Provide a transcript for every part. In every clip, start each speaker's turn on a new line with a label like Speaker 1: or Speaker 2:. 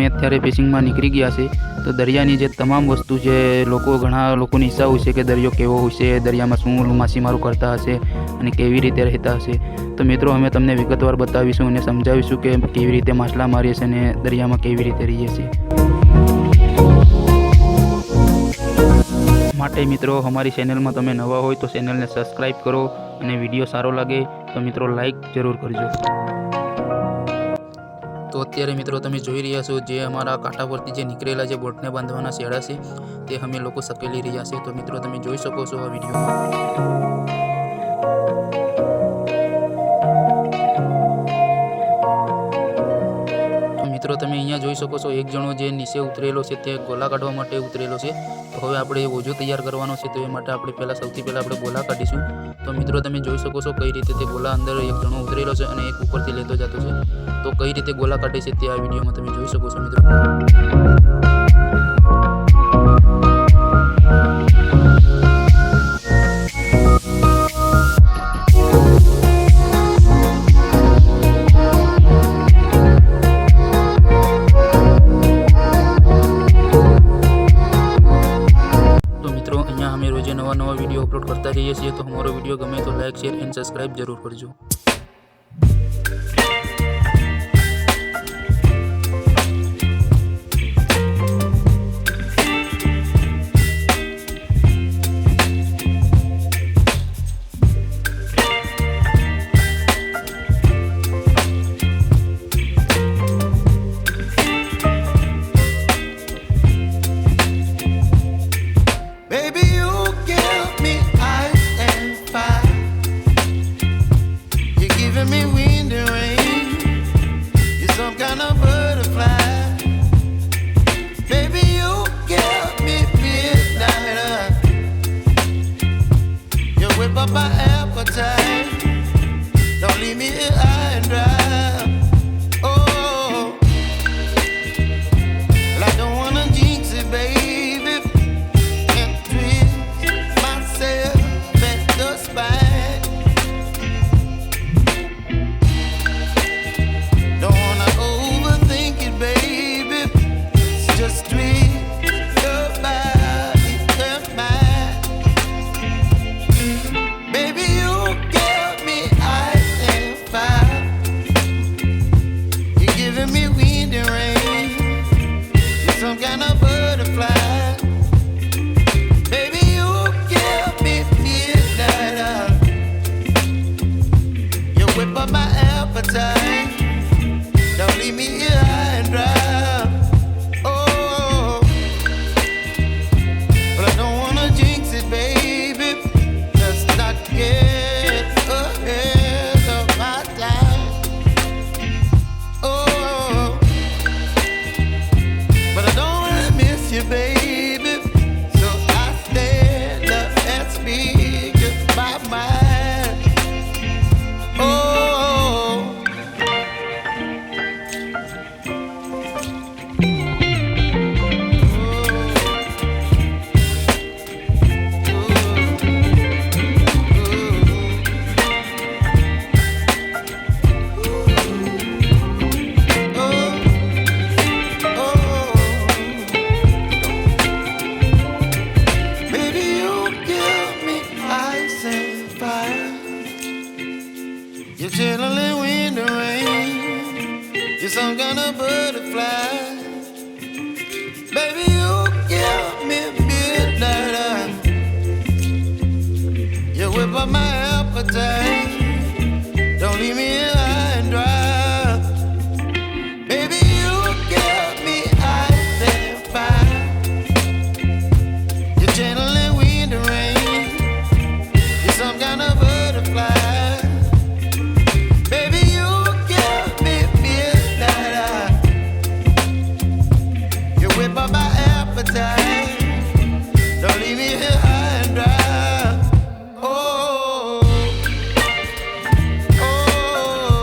Speaker 1: અત્યારે ફિશિંગમાં નીકળી ગયા છે. તો દરિયાની જે તમામ વસ્તુ છે, ઘણા લોકોની ઈચ્છા હોય છે કે દરિયો કેવો હોય છે, દરિયામાં શું માછીમારો કરતા હશે અને કેવી રીતે રહેતા હશે. તો મિત્રો અમે તમને વિગતવાર બતાવીશું અને સમજાવીશું કે કેવી રીતે માછલા મારીએ છીએ અને દરિયામાં કેવી રીતે રહીએ છીએ. માટે મિત્રો અમારી ચેનલમાં તમે નવા હોય તો ચેનલને સબસ્ક્રાઈબ કરો અને વિડીયો સારો લાગે તો મિત્રો લાઈક જરૂર કરજો. તો અત્યારે મિત્રો તમે જોઈ રહ્યા છો જે અમારા કાંઠા પરથી જે નીકળેલા જે બોટને બાંધવાના શેડા છે તે અમે લોકો સકેલી રહ્યા છે. તો મિત્રો તમે જોઈ શકો છો આ વિડીયોમાં. મિત્રો તમે અહીંયા જોઈ શકો છો એક જણો જે નીચે ઉતરેલો છે તે ગોલા કાઢવા માટે ઉતરેલો છે. તો હવે આપણે ઓજો તૈયાર કરવાનો છે, તો એ માટે આપણે સૌથી પહેલાં આપણે ગોલા કાઢીશું. તો મિત્રો તમે જોઈ શકો છો કઈ રીતે તે ગોલા અંદર એક જણો ઉતરેલો છે અને એક ઉપરથી લેતો જતો છે. તો કઈ રીતે ગોલા કાઢે છે તે આ વિડીયોમાં તમે જોઈ શકો છો મિત્રો. અમે રોજે નવા વિડીયો અપલોડ કરતા રહીએ છીએ. તો અમારો વિડીયો ગમે તો લાઈક, શેર એન્ડ સબસ્ક્રાઈબ જરૂર કરજો.
Speaker 2: My appetite, don't leave me here high and dry. Oh, well, I don't wanna jinx it, baby, and twist myself at the spine. Don't wanna overthink it, baby, it's just twist your body and mine. Don't leave me here high and dry. Oh, but I don't wanna jinx it, baby. Let's not get ahead of my time. Oh, but I don't wanna miss you, baby. So I stand up and speak just my mind. Oh. You're chilling in the rain. You're some kind of butterfly. Baby, you give me midnight. You whip up my appetite. Don't leave me here high and dry. Baby, you give me ice and fire. You're channeling wind and rain. You're some kind of butterfly. Don't leave me here high and dry. Oh, oh,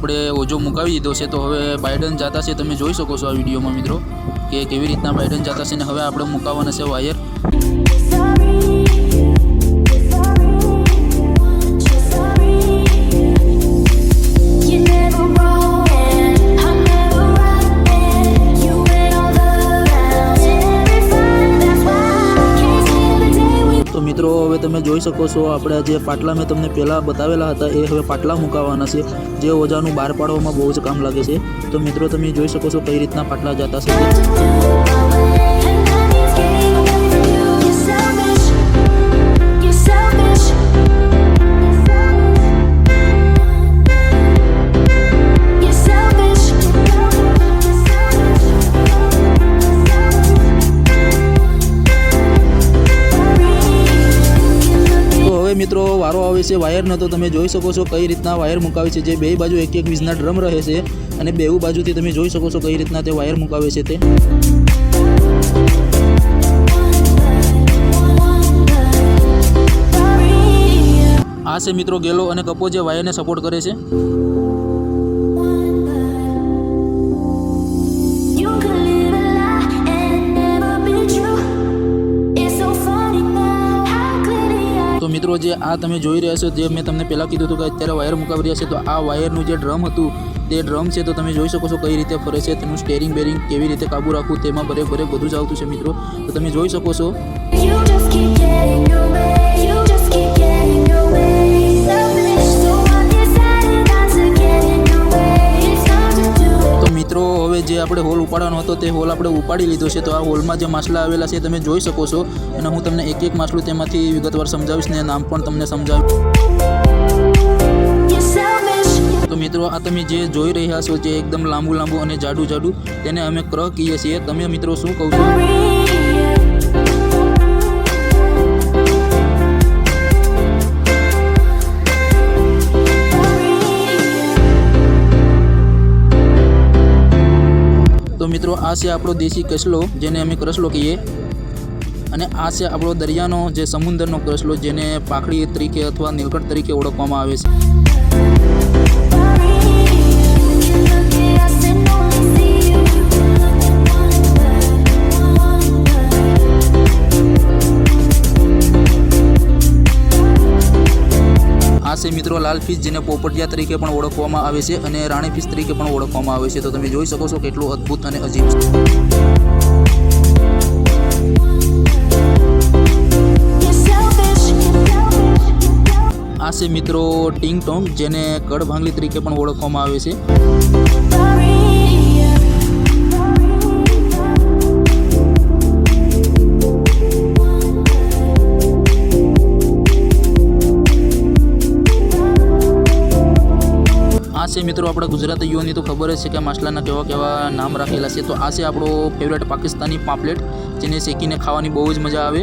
Speaker 1: આપણે ઓજો મુકાવી દીધો છે. તો હવે Biden જતા છે, તમે જોઈ શકો છો આ વિડીયોમાં મિત્રો કે કેવી રીતના બાઇડન જતા છે. ને હવે આપણે મુકાવવાના છે વાયર. તો મિત્રો હવે તમે જોઈ શકો છો આપણે જે પાટલા મેં તમને પહેલાં બતાવેલા હતા એ હવે પાટલા મુકાવવાના છે, જે ઓજાનું બહાર પાડવામાં બહુ જ કામ લાગે છે. તો મિત્રો તમે જોઈ શકો છો કઈ રીતના પાટલા જતા છે. મિત્રો વારો આવે છે વાયરનો. તો તમે જોઈ શકો છો કઈ રીતના વાયર મુકાવે છે, જે બે બાજુ એક એક વીજના ડ્રમ રહે છે અને બેઉ બાજુથી તમે જોઈ શકો છો કઈ રીતના તે વાયર મુકાવે છે તે. આ છે મિત્રો ગેલો અને કપો જે વાયરને સપોર્ટ કરે છે. તો મિત્રો જે આ તમે જોઈ રહ્યા છો, જે મેં તમને પહેલાં કીધું હતું કે અત્યારે વાયર મુકાવી રહ્યા છે, તો આ વાયરનું જે ડ્રમ હતું તે ડ્રમ છે. તો તમે જોઈ શકો છો કઈ રીતે ફરે છે, તેનું સ્ટેરિંગ બેરિંગ કેવી રીતે કાબુ રાખવું તેમાં બરે બધું જ આવતું છે મિત્રો. તો તમે જોઈ શકો છો. તો મિત્રો હવે જે આપણે હોલ ઉપાડવાનો હતો તે હોલ આપણે ઉપાડી લીધો છે. તો આ હોલમાં જે માછલા આવેલા છે તમે જોઈ શકો છો અને હું તમને એક એક માછલું તેમાંથી વિગતવાર સમજાવીશ ને નામ પણ તમને સમજાવીશ. તો મિત્રો આ તમે જે જોઈ રહ્યા છો, જે એકદમ લાંબુ અને જાડું તેને અમે ક્રહ કહીએ છીએ. તમે મિત્રો શું કહો છો? તો મિત્રો આ છે આપણો દેશી કસલો, જેને અમે કરસલો કહીએ, અને આ છે આપણો દરિયાનો જે સમુદ્રનો કરસલો, જેને પાખડી તરીકે અથવા નીલકંઠ તરીકે ઓળખવામાં આવે છે. આ છે મિત્રો લાલ ફિશ, જેને પોપટિયા તરીકે પણ ઓળખવામાં આવે છે અને રાણી ફિશ તરીકે પણ ઓળખવામાં આવે છે. તો તમે જોઈ શકો છો કેટલું અદ્ભુત અને અજીબ છે. આ છે મિત્રો ટિંગ ટોંગ, જેને કડભાંગલી તરીકે પણ ઓળખવામાં આવે છે. આ છે મિત્રો આપણા ગુજરાતીઓની તો ખબર જ છે કે માછલાના કેવા નામ રાખેલા છે. તો આ છે આપણો ફેવરેટ પાકિસ્તાની પાપલેટ, જેને શેકીને ખાવાની બહુ જ મજા આવે.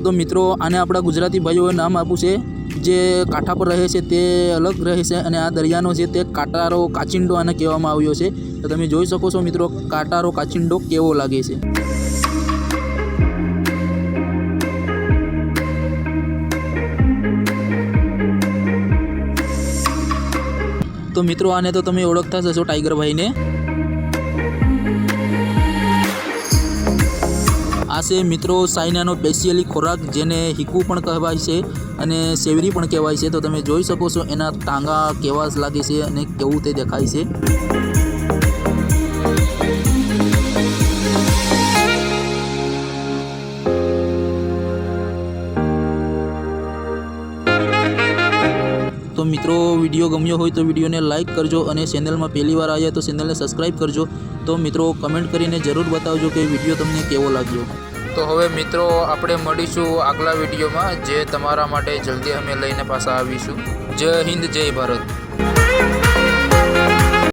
Speaker 1: તો મિત્રો આને આપણા ગુજરાતી ભાઈઓએ નામ આપ્યું છે. જે કાંઠા પર રહે છે તે અલગ રહે છે અને આ દરિયાનો છે તે કાંટારો કાચિંડો આને કહેવામાં આવ્યો છે. તો તમે જોઈ શકો છો મિત્રો કાંટારો કાચિંડો કેવો લાગે છે. તો મિત્રો આને તો તમે ઓળખતા જ હશો, ટાઈગર ભાઈને. આ છે મિત્રો ચાઇનાનો સ્પેશિયલી ખોરાક, જેને હિકુ પણ કહેવાય છે અને સેવરી પણ કહેવાય છે. તો તમે જોઈ શકો છો એના ટાંગા કેવા લાગે છે અને કેવું તે દેખાય છે. તો મિત્રો વિડીયો ગમ્યો હોય તો વિડીયોને લાઇક કરજો અને ચેનલમાં પહેલી વાર આવ્યા તો ચેનલને સબસ્ક્રાઈબ કરજો. તો મિત્રો કમેન્ટ કરીને જરૂર બતાવજો કે વિડીયો તમને કેવો લાગ્યો. તો હવે મિત્રો આપણે મળીશું આગલા વિડીયોમાં, જે તમારા માટે જલ્દી અમે લઈને પાછા આવીશું. જય હિન્દ, જય ભારત.